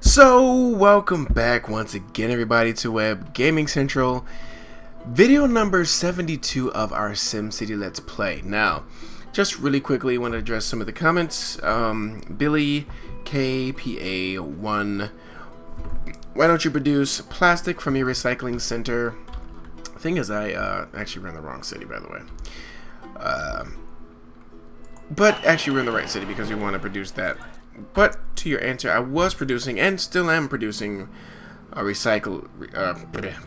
So, welcome back once again, everybody, to Web Gaming Central. Video number 72 of our SimCity Let's Play. Now, just really quickly, I want to address some of the comments. Billy KPA1, why don't you produce plastic from your recycling center? Thing is, I actually ran the wrong city, by the way. But actually, we're in the right city because we want to produce that. But to your answer, I was producing and still am producing recycled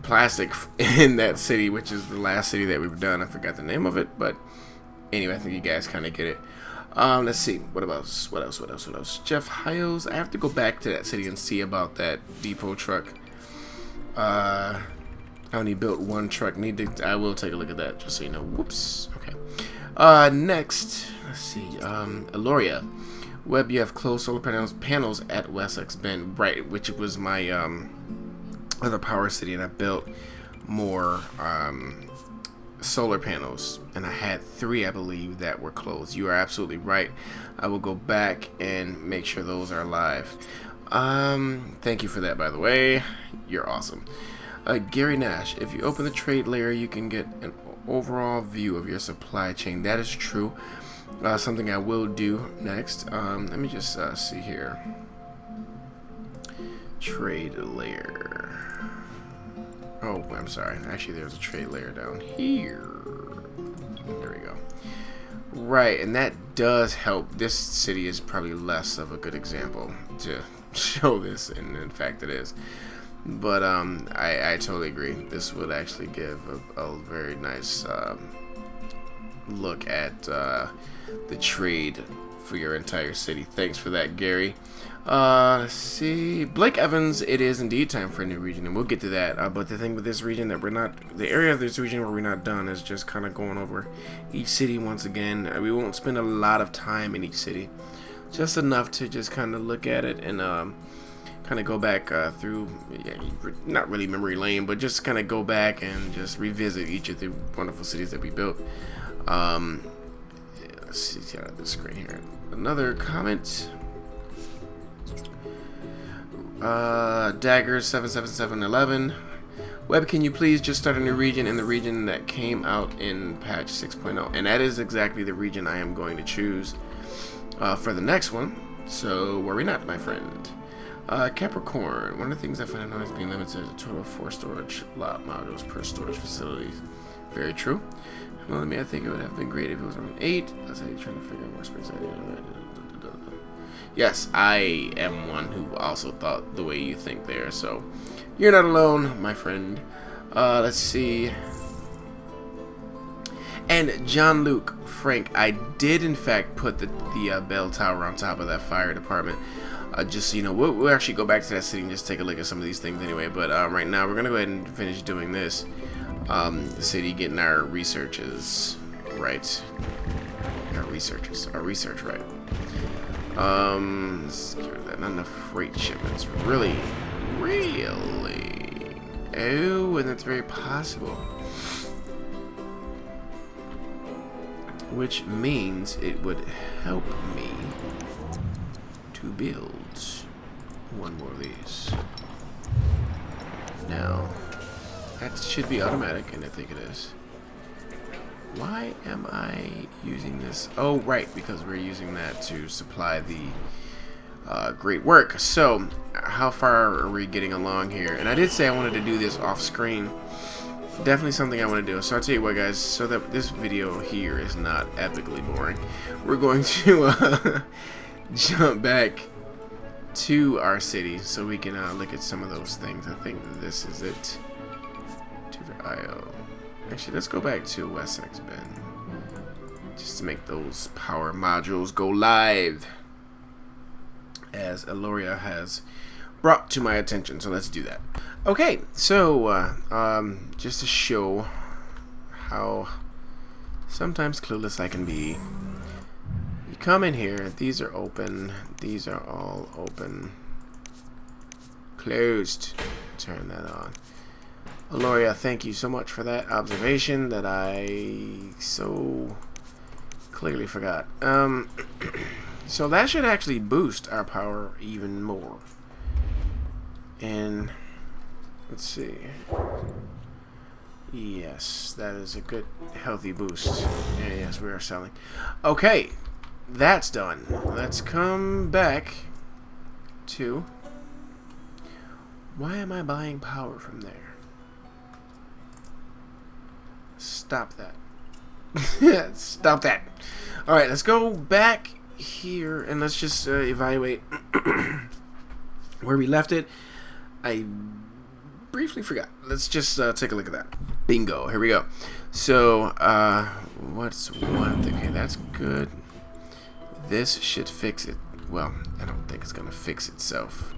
plastic in that city, which is the last city that we've done. I forgot the name of it, but anyway, I think you guys kind of get it. Let's see. What else? Jeff Hiles. I have to go back to that city and see about that depot truck. I only built one truck. I will take a look at that just so you know. Whoops. Okay. Next, let's see. Eloria. Webb, you have closed solar panels at Wessex Bend, right? Which was my other power city, and I built more solar panels, and I had 3, I believe, that were closed. You are absolutely right. I will go back and make sure those are live. Thank you for that, by the way. You're awesome. Gary Nash, if you open the trade layer, you can get an overall view of your supply chain. That is true. Something I will do next. Let me just see here. Trade layer. Oh, I'm sorry. Actually, there's a trade layer down here. There we go. Right, and that does help. This city is probably less of a good example to show this, and in fact, it is. But I totally agree. This would actually give a very nice look at the trade for your entire city. Thanks for that, Gary. Let's see. Blake Evans, it is indeed time for a new region, and we'll get to that. But the thing with this region that the area of this region where we're not done is just kind of going over each city once again. We won't spend a lot of time in each city, just enough to just kind of look at it and kind of go back through, not really memory lane, but just kind of go back and just revisit each of the wonderful cities that we built. Let's see out of the screen here. Another comment. Dagger 77711. Web, can you please just start a new region in the region that came out in patch 6.0? And that is exactly the region I am going to choose for the next one. So worry not, my friend. Capricorn. One of the things I find annoying is being limited to a total of 4 storage lot modules per storage facility. Very true. Well, I think it would have been great if it was around 8. That's how you're trying to figure out more space. Yes, I am one who also thought the way you think there, so you're not alone, my friend. Let's see. And John Luke Frank, I did in fact put the bell tower on top of that fire department. Just so you know, we'll actually go back to that city and just take a look at some of these things anyway. But right now, we're gonna go ahead and finish doing this. The city getting our researches right. Our research right. Not enough freight shipments. Really. Oh, and that's very possible. Which means it would help me to build one more of these. Now, that should be automatic, and I think it is. Why am I using this? Oh, right, because we're using that to supply the great work. So, how far are we getting along here? And I did say I wanted to do this off screen. Definitely something I want to do. So I'll tell you what, guys, so that this video here is not epically boring, we're going to jump back to our city so we can look at some of those things. I think this is it. IO. Actually, let's go back to Wessex Bend just to make those power modules go live, as Eloria has brought to my attention. So let's do that. Okay, so just to show how sometimes clueless I can be, you come in here, these are open, these are all open, closed, turn that on. Eloria, thank you so much for that observation that I so clearly forgot. So that should actually boost our power even more. And let's see. Yes, that is a good, healthy boost. And yes, we are selling. Okay, that's done. Let's come back to... Why am I buying power from there? Stop that. Stop that. Alright, let's go back here and let's just evaluate where we left it. I briefly forgot. Let's just take a look at that. Bingo. Here we go. So, what's one thing? Okay, that's good. This should fix it. Well, I don't think it's going to fix itself.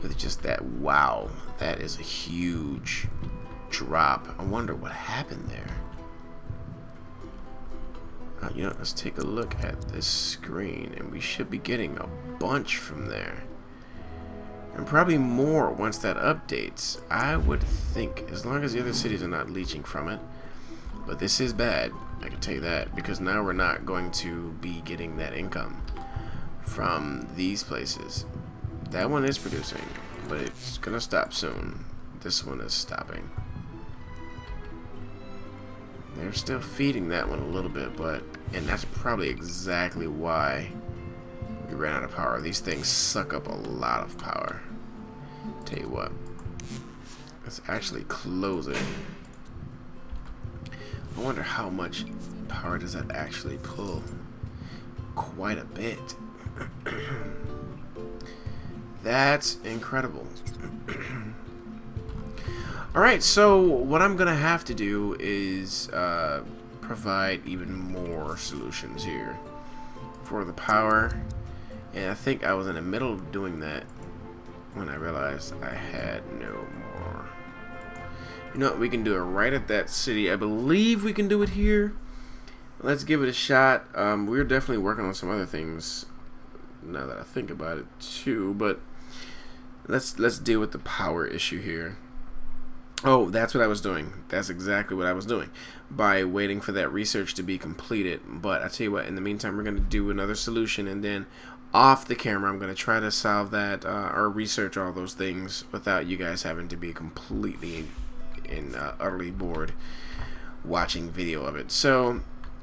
With just that. Wow. That is a huge drop. I wonder what happened there. You know, let's take a look at this screen, and we should be getting a bunch from there. And probably more once that updates, I would think, as long as the other cities are not leeching from it. But this is bad, I can tell you that, because now we're not going to be getting that income from these places. That one is producing, but it's going to stop soon. This one is stopping. They're still feeding that one a little bit, and that's probably exactly why we ran out of power. These things suck up a lot of power. Tell you what, let's actually close it. I wonder how much power does that actually pull. Quite a bit. That's incredible. Alright, so what I'm gonna have to do is provide even more solutions here for the power. And I think I was in the middle of doing that when I realized I had no more. You know what, we can do it right at that city. I believe we can do it here. Let's give it a shot. We're definitely working on some other things now that I think about it too, but let's deal with the power issue here. Oh, that's what I was doing. That's exactly what I was doing by waiting for that research to be completed. But I tell you what, in the meantime, we're going to do another solution, and then off the camera, I'm going to try to solve that or research all those things without you guys having to be completely and utterly bored watching video of it. So,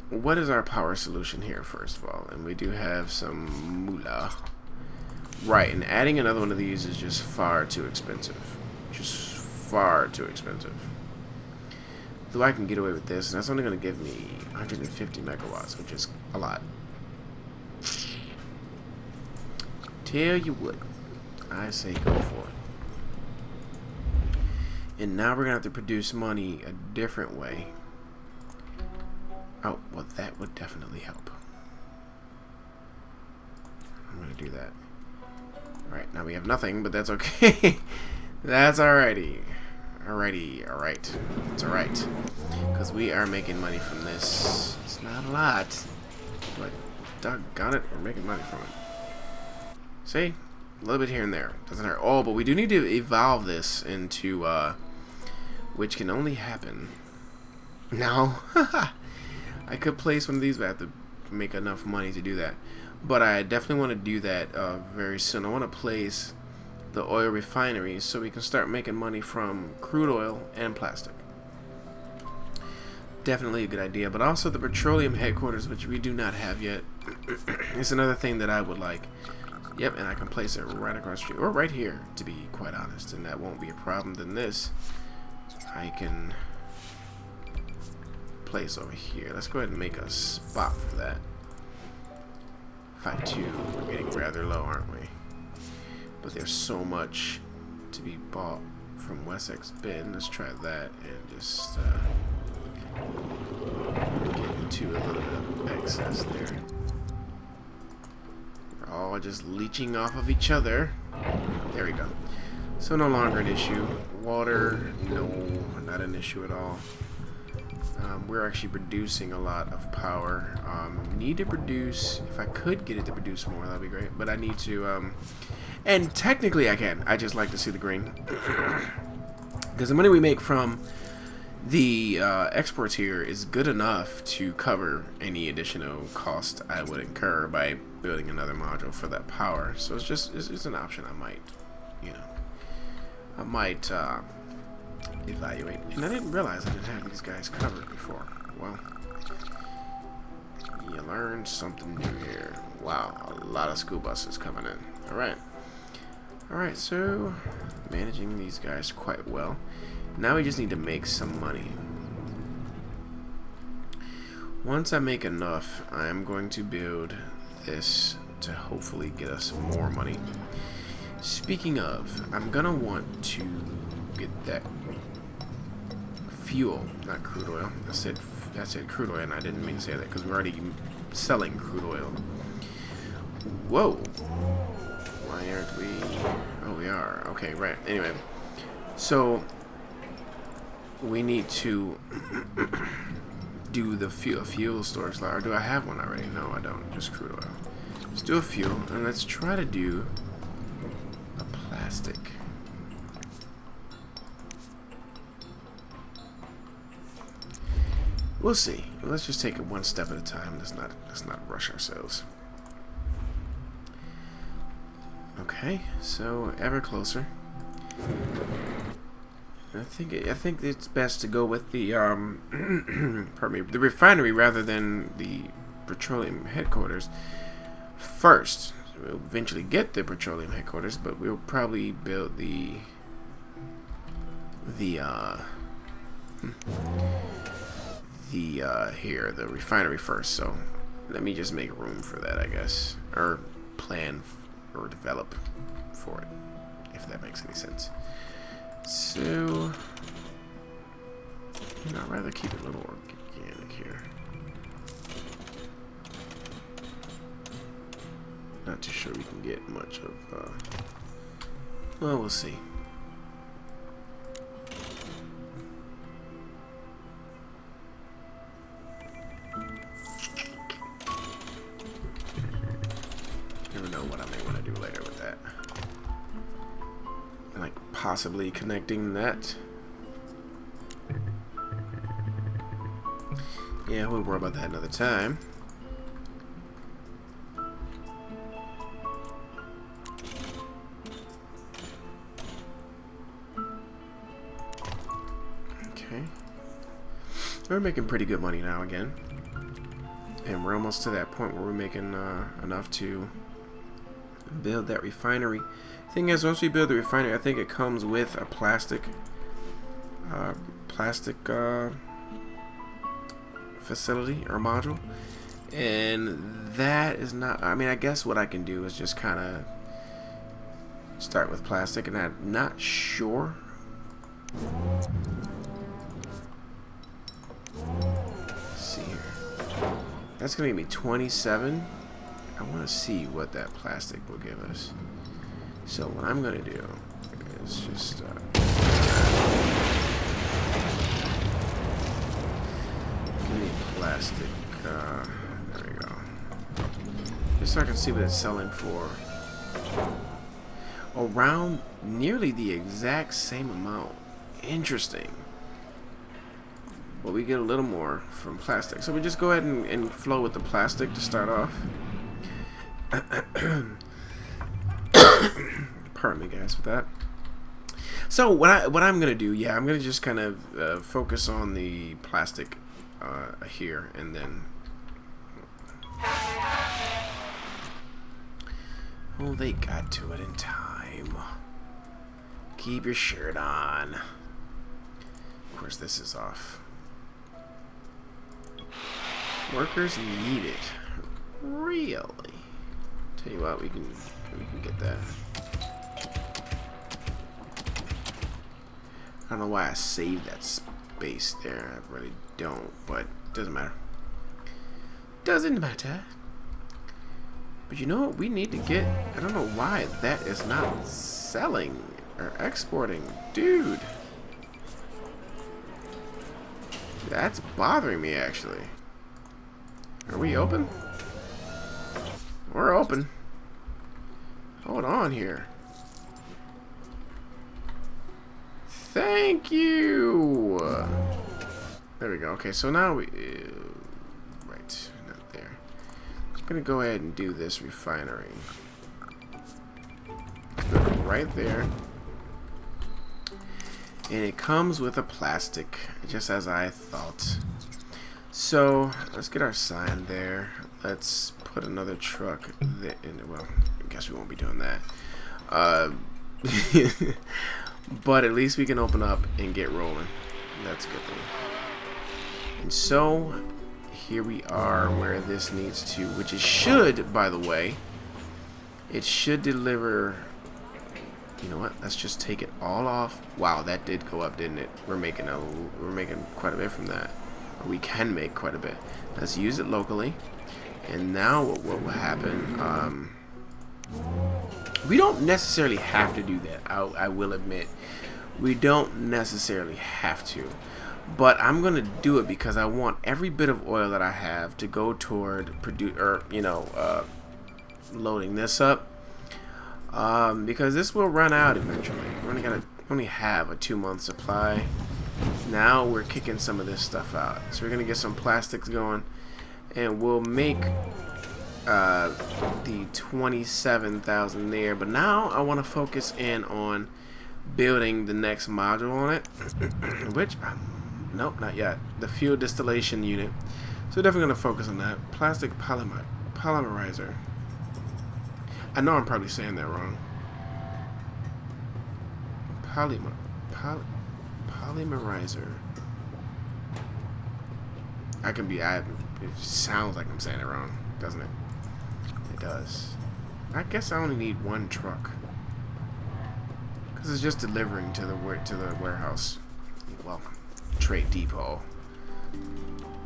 what is our power solution here, first of all? And we do have some moolah. Right, and adding another one of these is just far too expensive. Just far too expensive. Though I can get away with this, and that's only going to give me 150 megawatts, which is a lot. Tell you what, I say go for it. And now we're going to have to produce money a different way. Oh, well, that would definitely help. I'm going to do that. Alright, now we have nothing, but that's okay. That's alrighty. Alright. It's alright. Because we are making money from this. It's not a lot, but doggone it, we're making money from it. See? A little bit here and there. Doesn't hurt. Oh, but we do need to evolve this into, which can only happen. No. I could place one of these, but I have to make enough money to do that. But I definitely want to do that very soon. I want to place the oil refineries so we can start making money from crude oil and plastic. Definitely a good idea. But also the petroleum headquarters, which we do not have yet. It's another thing that I would like. Yep, and I can place it right across the street, or right here, to be quite honest, and that won't be a problem. Then this I can place over here. Let's go ahead and make a spot for that. 5.2, we're getting rather low, aren't we? But there's so much to be bought from Wessex Bin. Let's try that and just get into a little bit of excess there. We're all just leeching off of each other. There we go. So no longer an issue. Water, no, not an issue at all. We're actually producing a lot of power. Need to produce, if I could get it to produce more, that'd be great. But I need to, and technically I can. I just like to see the green. Because the money we make from the exports here is good enough to cover any additional cost I would incur by building another module for that power. So it's just, it's an option I might, you know, I might evaluate. And I didn't realize I didn't have these guys covered before. Well, you learned something new here. Wow, a lot of school buses coming in. Alright, so managing these guys quite well. Now we just need to make some money. Once I make enough, I'm going to build this to hopefully get us more money. Speaking of, I'm gonna want to get that fuel, not crude oil. I said crude oil, and I didn't mean to say that because we're already selling crude oil. Whoa! Why aren't we? Oh, we are. Okay, right. Anyway, so we need to do the fuel storage ladder. Do I have one already? No, I don't. Just crude oil. Let's do a fuel, and let's try to do a plastic. We'll see. Let's just take it one step at a time. Let's not rush ourselves. Okay, so ever closer. I think it's best to go with the pardon me, the refinery rather than the petroleum headquarters first. We'll eventually get the petroleum headquarters, but we'll probably build the refinery first. So let me just make room for that, I guess, or plan or develop for it, if that makes any sense. So I'd rather keep it a little organic here. Not too sure we can get much of well, we'll see. Never know what I may want to do later with that. Like possibly connecting that. Yeah, we'll worry about that another time. Okay. We're making pretty good money now again. And we're almost to that point where we're making enough to build that refinery. Thing is, once we build the refinery, I think it comes with a plastic facility or module, and that is not. I mean, I guess what I can do is just kind of start with plastic, and I'm not sure. Let's see here. That's gonna give me 27. I want to see what that plastic will give us. So what I'm gonna do is just give me plastic. There we go. Just so I can see what it's selling for. Around nearly the exact same amount. Interesting. But we get a little more from plastic. So we just go ahead and flow with the plastic to start off. Pardon me, guys, with that. So what I'm gonna do, yeah, I'm gonna just kind of focus on the plastic here, and then. Oh, they got to it in time. Keep your shirt on. Of course, this is off. Workers need it. Really? Tell you what, we can get that. I don't know why I saved that space there. I really don't, but it doesn't matter. Doesn't matter. But you know what? We need to get. I don't know why that is not selling or exporting, dude. That's bothering me, actually. Are we open? We're open. Hold on here. Thank you. There we go. Okay, so now we... right, not there. I'm gonna go ahead and do this refinery. Right there. And it comes with a plastic, just as I thought. So let's get our sign there. Let's put another truck there. Well, I guess we won't be doing that. But at least we can open up and get rolling. That's a good thing. And so here we are where this needs to, which it should, by the way, it should deliver. You know what? Let's just take it all off. Wow, that did go up, didn't it? We're making quite a bit from that. Or we can make quite a bit. Let's use it locally. And now what will happen? We don't necessarily have to do that. I will admit, we don't necessarily have to. But I'm gonna do it because I want every bit of oil that I have to go toward loading this up. Because this will run out eventually. We're only have a 2-month supply. Now we're kicking some of this stuff out. So we're gonna get some plastics going, and we'll make the 27,000 there. But now I want to focus in on building the next module on it, which nope, not yet. The fuel distillation unit. So we're definitely gonna focus on that. Plastic polymerizer. I know I'm probably saying that wrong. Polymerizer. It sounds like I'm saying it wrong, doesn't it? It does. I guess I only need one truck, because it's just delivering to the warehouse. Well, trade depot,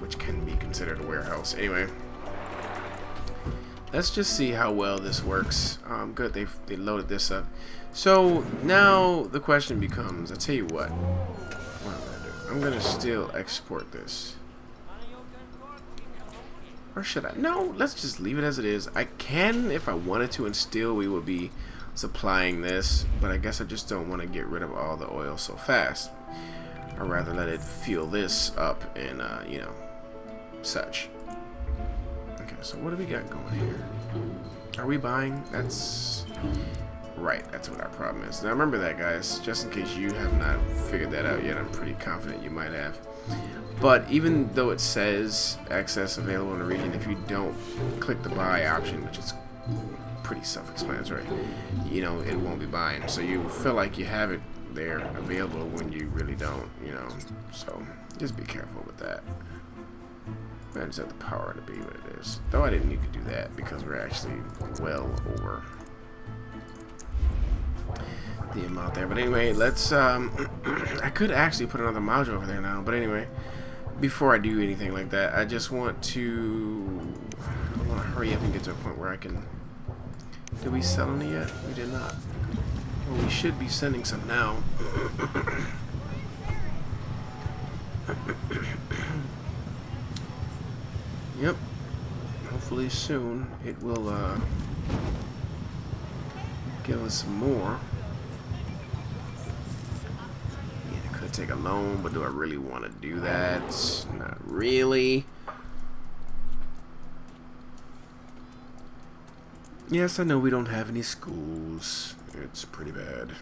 which can be considered a warehouse. Anyway. Let's just see how well this works. Good, they loaded this up. So now the question becomes, I tell you what I'm gonna do. I'm gonna still export this. Or should I? No, let's just leave it as it is. I can if I wanted to, and still we would be supplying this, but I guess I just don't want to get rid of all the oil so fast. I'd rather let it fuel this up and such. So what do we got going here? Are we buying? That's right. That's what our problem is. Now remember that, guys. Just in case you have not figured that out yet, I'm pretty confident you might have. But even though it says access available in the region, if you don't click the buy option, which is pretty self-explanatory, it won't be buying. So you feel like you have it there available when you really don't. So just be careful with that. I just have the power to be what it is. Though I didn't need to do that because we're actually well over the amount there. But anyway, let's I could actually put another module over there now. But anyway, before I do anything like that, I just want to hurry up and get to a point where I can. Did we sell any yet? We did not. Well, we should be sending some now. Yep. Hopefully soon it will give us some more. Yeah, I could take a loan, but do I really want to do that? Not really. Yes, I know we don't have any schools. It's pretty bad.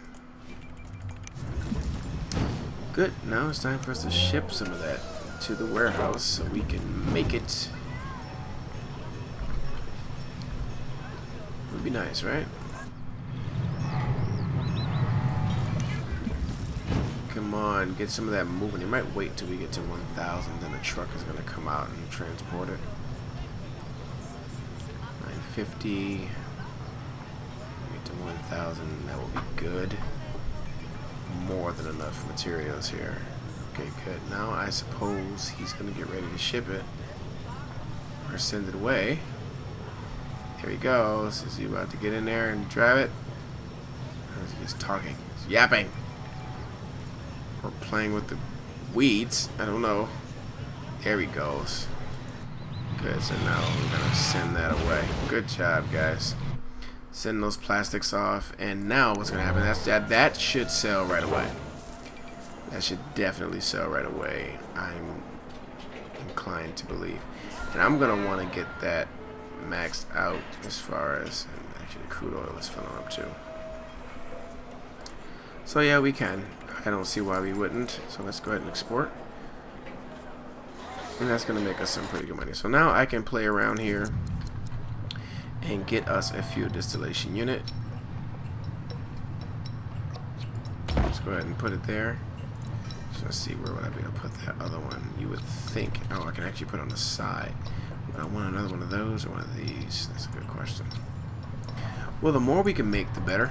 Good. Now it's time for us to ship some of that to the warehouse so we can make it. Would be nice, right? Come on, get some of that moving. It might wait till we get to 1,000, then the truck is going to come out and transport it. 950. Get to 1,000, that will be good. More than enough materials here. Okay, good. Now I suppose he's going to get ready to ship it or send it away. Here he goes. Is he about to get in there and drive it? Or is he just talking? He's yapping. Or playing with the weeds. I don't know. There he goes. Good. So now we're going to send that away. Good job, guys. Send those plastics off. And now what's going to happen? That should sell right away. That should definitely sell right away. I'm inclined to believe. And I'm going to want to get that maxed out as far as, and actually crude oil is filling up too. So yeah, we can. I don't see why we wouldn't. So let's go ahead and export. And that's going to make us some pretty good money. So now I can play around here and get us a fuel distillation unit. Let's go ahead and put it there. So let's see, where would I be able to put that other one? You would think, oh, I can actually put it on the side. But I want another one of those or one of these. That's a good question. Well, the more we can make, the better.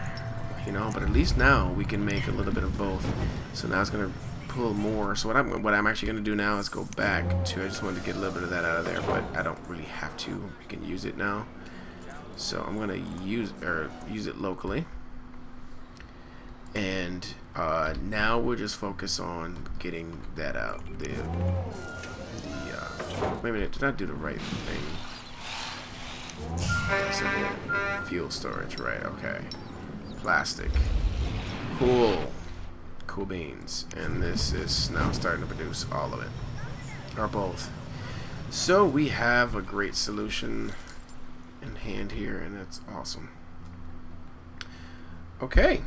You know, but at least now we can make a little bit of both. So now it's going to pull more. So what I'm actually going to do now is go back to, I just wanted to get a little bit of that out of there, but I don't really have to. We can use it now. So I'm going to use it locally. And now we'll just focus on getting that out. Wait a minute, did I do the right thing? That's it. Fuel storage, right? Okay. Plastic. Cool. Cool beans. And this is now starting to produce all of it. Or both. So we have a great solution in hand here, and that's awesome. Okay.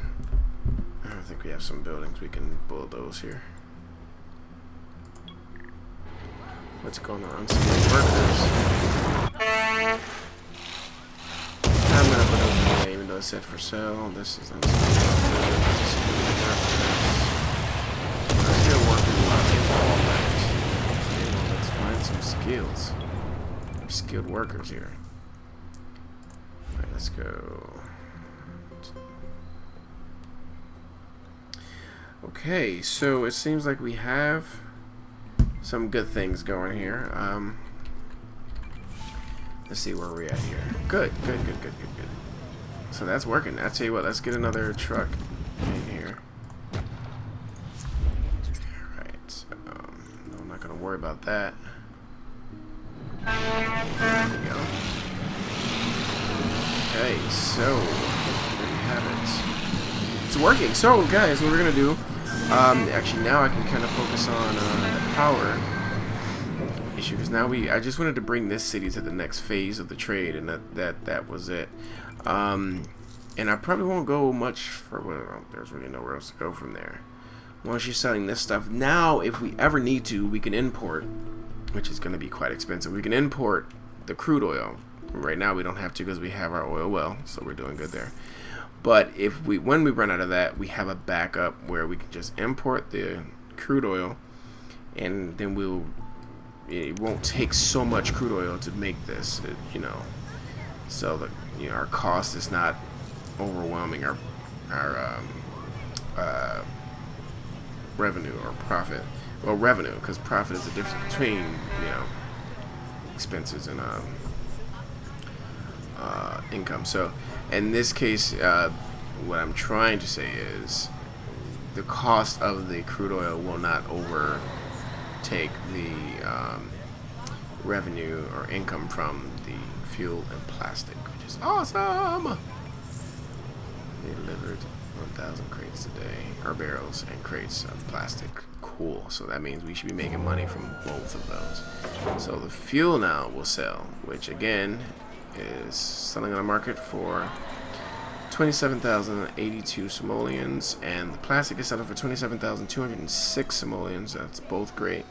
I think we have some buildings we can bulldoze here. What's going on? Unskilled workers. I'm gonna put those away even though it said for sale. This is unskilled workers. Unskilled workers all left. Okay, well, let's find some skills. There's skilled workers here. Alright, let's go. Okay, so it seems like we have some good things going here. Let's see where we're at here. Good. So that's working. I tell you what, let's get another truck in here. Alright, no, I'm not going to worry about that. There we go. Okay, so there you have it. It's working. So guys, what we're going to do, actually now I can kind of focus on the power issue, because now I just wanted to bring this city to the next phase of the trade, and that was it. And I probably won't go much for, well, there's really nowhere else to go from there. Once you're selling this stuff, now if we ever need to, we can import, which is going to be quite expensive. We can import the crude oil. Right now we don't have to because we have our oil well, so we're doing good there. But when we run out of that, we have a backup where we can just import the crude oil, and then it won't take so much crude oil to make this, you know. So that, you know, our cost is not overwhelming our revenue or profit. Well, revenue, because profit is the difference between, you know, expenses and income. So in this case, what I'm trying to say is the cost of the crude oil will not overtake the revenue or income from the fuel and plastic, which is awesome. They delivered 1,000 crates a day, or barrels and crates of plastic. Cool. So that means we should be making money from both of those. So the fuel now will sell, which again is selling on the market for 27,082 simoleons, and the plastic is selling for 27,206 simoleons. That's both great,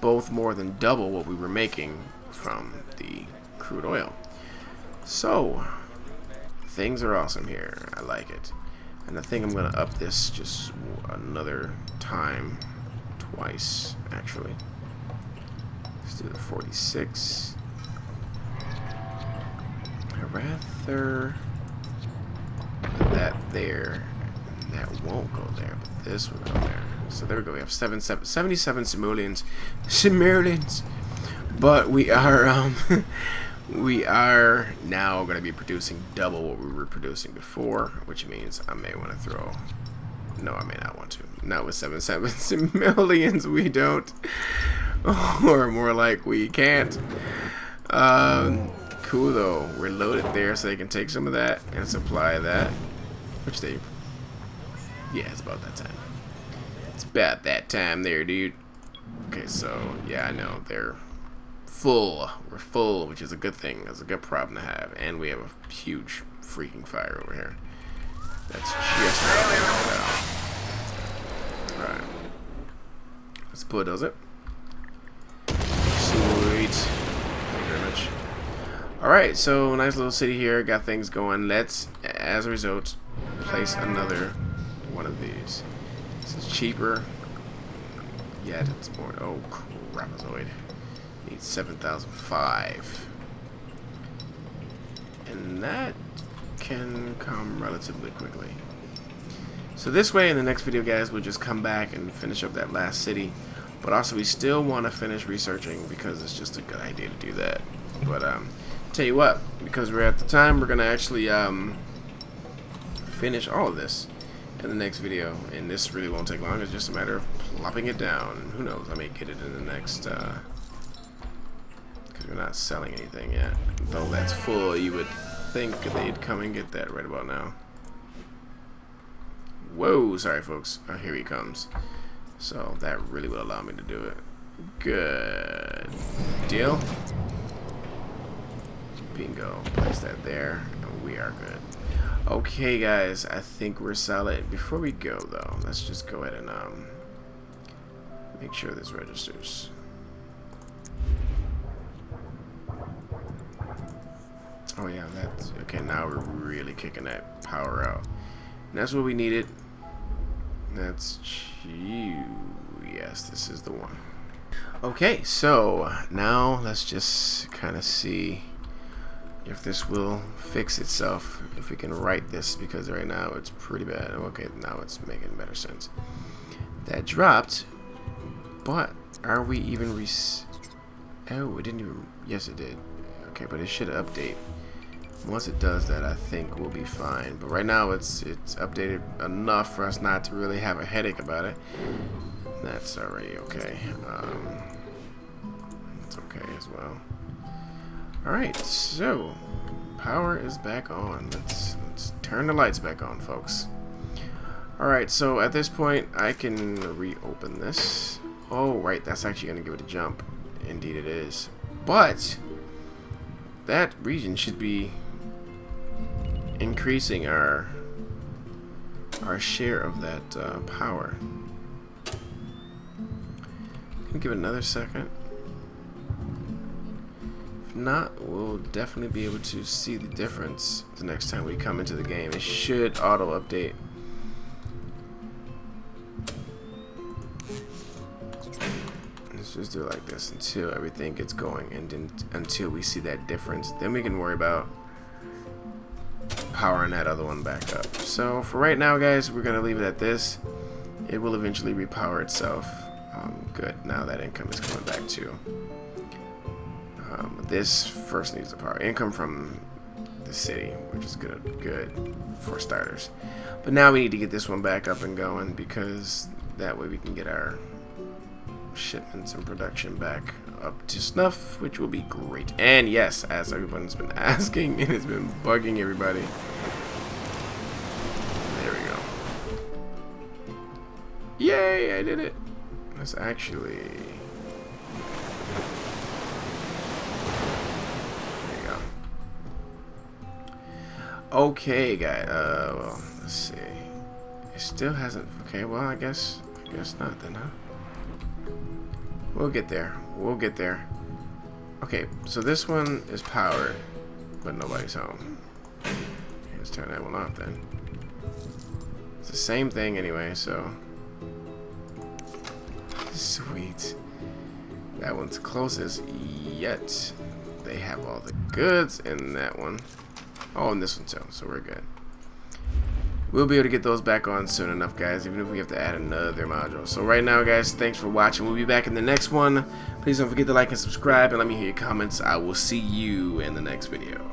both more than double what we were making from the crude oil. So things are awesome here. I like it, and I think I'm gonna up this just another time, twice actually. Let's do the 46. I'd rather put that there, and that won't go there, but this will go there. So there we go. We have 77 simoleons, but we are we are now going to be producing double what we were producing before, which means I may want to throw. No, I may not want to. Not with 77 simoleons, we don't, or more like we can't. Cool though, we're loaded there, so they can take some of that and supply that, which they, yeah, it's about that time. It's about that time there, dude. Okay, so yeah, I know they're full. We're full, which is a good thing. That's a good problem to have, and we have a huge freaking fire over here. That's just not bulldozer. Sweet. Thank you very much. Alright, so nice little city here. Got things going. Let's, as a result, place another one of these. This is cheaper. Yet it's more. Oh, crapazoid. Needs 7,005. And that can come relatively quickly. So this way, in the next video, guys, we'll just come back and finish up that last city. But also, we still want to finish researching because it's just a good idea to do that. But tell you what, because we're at the time, we're gonna actually finish all of this in the next video, and this really won't take long. It's just a matter of plopping it down. Who knows? I may get it in the next. Because we're not selling anything yet. Though that's full, you would think they'd come and get that right about now. Whoa, sorry folks. Oh, here he comes. So that really will allow me to do it. Good deal. Bingo. Place that there. And we are good. Okay, guys. I think we're solid. Before we go, though, let's just go ahead and make sure this registers. Oh yeah, that's okay. Now we're really kicking that power out. And that's what we needed. That's you. Yes, this is the one. Okay, so now let's just kind of see if this will fix itself. If we can write this, because right now it's pretty bad. Okay, now it's making better sense. That dropped, but are we even oh, it didn't even. Yes, it did. Okay, but it should update. Once it does that, I think we'll be fine. But right now, it's updated enough for us not to really have a headache about it. That's already okay. It's okay as well. All right, so power is back on. Let's turn the lights back on, folks. All right, so at this point, I can reopen this. Oh, right, that's actually gonna give it a jump. Indeed, it is. But that region should be increasing our share of that power. Can we give it another second? If not, we'll definitely be able to see the difference the next time we come into the game. It should auto update. Let's just do it like this until everything gets going, and then until we see that difference, then we can worry about powering that other one back up. So for right now, guys, we're gonna leave it at this. It will eventually repower itself. Good. Now that income is coming back too. This first needs the power income from the city, which is good for starters. But now we need to get this one back up and going, because that way we can get our shipments and production back up to snuff, which will be great. And yes, as everyone's been asking, and it's been bugging everybody. There we go. Yay, I did it. Let's actually. There you go. Okay, guys. Well, let's see. It still hasn't. Okay, well, I guess not then, huh? We'll get there. We'll get there. Okay, so this one is powered, but nobody's home. Let's turn that one off then. It's the same thing anyway, so. Sweet. That one's closest, yet they have all the goods in that one. Oh, and this one too, so we're good. We'll be able to get those back on soon enough, guys, even if we have to add another module. So right now, guys, thanks for watching. We'll be back in the next one. Please don't forget to like and subscribe, and let me hear your comments. I will see you in the next video.